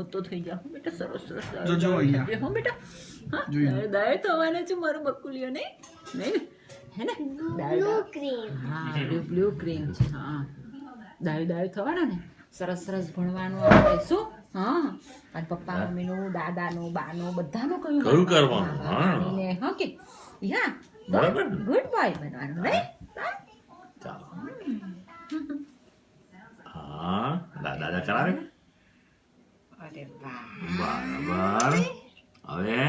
મોટો થઈ જા બેટા સરસ સરસ જો જો અહીંયા હો બેટા હા દાળ થવાના છે મારો બકુલિયો નહીં હે ને બ્લુ ક્રીમ હા બ્લુ ક્રીમ છે હા દાળ થવાના ને સરસ સરસ ભણવાનું આપણે શું હા અને પપ્પા મમ્મીનું દાદાનું બાનું બધાનું કયું કરવાનું હા ને હા કે યા બરાબર ગુડ બોય બનવાનું નહીં ચાલો હા દાદા કરાવે અરે વાહ બરાબર હવે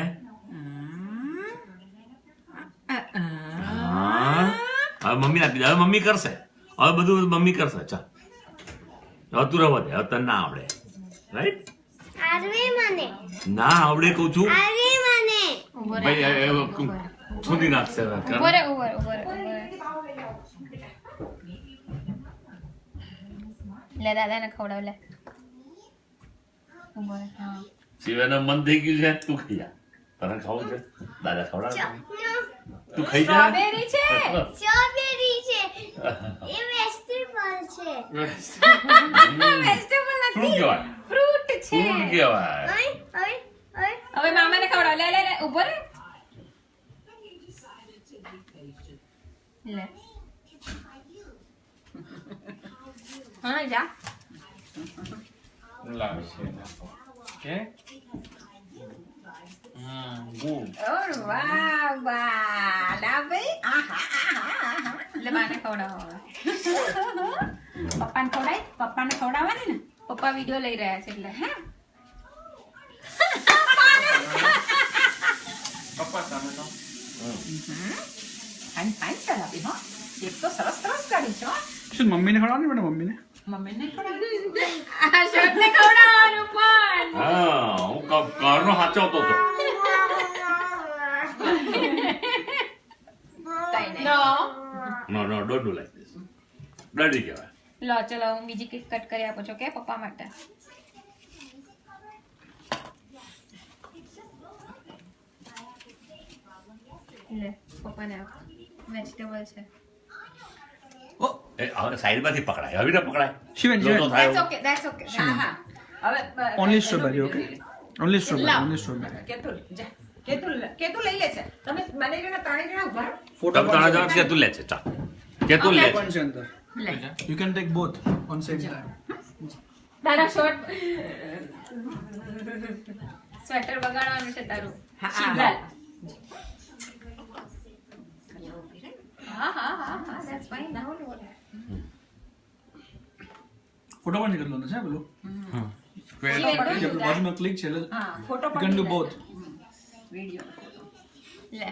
હા હવે મમ્મી આપી દે હવે મમ્મી કરશે હવે બધું મમ્મી કરશે ચાલ હવે તું રવા દે હવે તને ના આવડે રાઈટ આરવે મને ના આવડે કહું છું આરવે મને ભાઈ છૂટી નાખશે હવે કર. લે દાદાને ખવડાવ લે ઉભો રહે હા શિવાના મન થઈ ગયું છે તું ખાઈ જા તને ખાવું છે દાદા ખવડાવે તું ખાઈ જા સ્ટ્રોબેરી છે સ્ટ્રોબેરી છે એ વેજીટેબલ છે વેજીટેબલ શું નથી કહેવાય ફ્રૂટ છે શું કહેવાય હવે મામાને ખવડાવ લે લે લે ઉભો રહે લે હા જા ઓર વાહ વાહ લા ભાઈ આહા લે માને ખવડાવો પપ્પાને ખવડાવવાની ને પપ્પા વિડિયો લઈ રહ્યા છે એટલે હે પપ્પા સામે તો ફાઇન ચલાવી હો એક તો સરસ સરસ કાઢી છે હો શું મમ્મીને ખવડાવવાની બેટા મમ્મીને મમ્મીને આ શર્ટને ખવડાવવાનું પણ હા હું કારનો સાચવતો હતો no no no don't do like this daddy કહેવાય લો ચલો હું બીજી કેક કટ કરી આપું છું કે પપ્પા માટે લે પપ્પાને આપ વેજીટેબલ છે એ હવે સાઈડમાંથી પકડાય હવે ના પકડાય શિવન જો તો થાય ધેટ્સ ઓકે હા હા હવે only strawberry okay only strawberry કેતું લઈ લે છે તમે મને જણા ત્રણે જણા ઉભા રહો. ફોટો તબ તારા જવાબ કે તું લે છે ચાલ કે તું લે છે પણ છે અંદર લે you can take both on same time તારા શોર્ટ સ્વેટર બગાડવાનું છે તારું હા શીતલ. હા that's fine ફોટો પણ નીકળવાનો છે પેલું શિવે, બાજુમાં ક્લિક છે એટલે હા photo you can do both video લે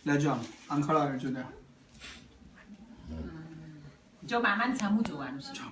લેજો આમ ખળાવે જો ત્યાં જો મામાને સામું જોવાનું છે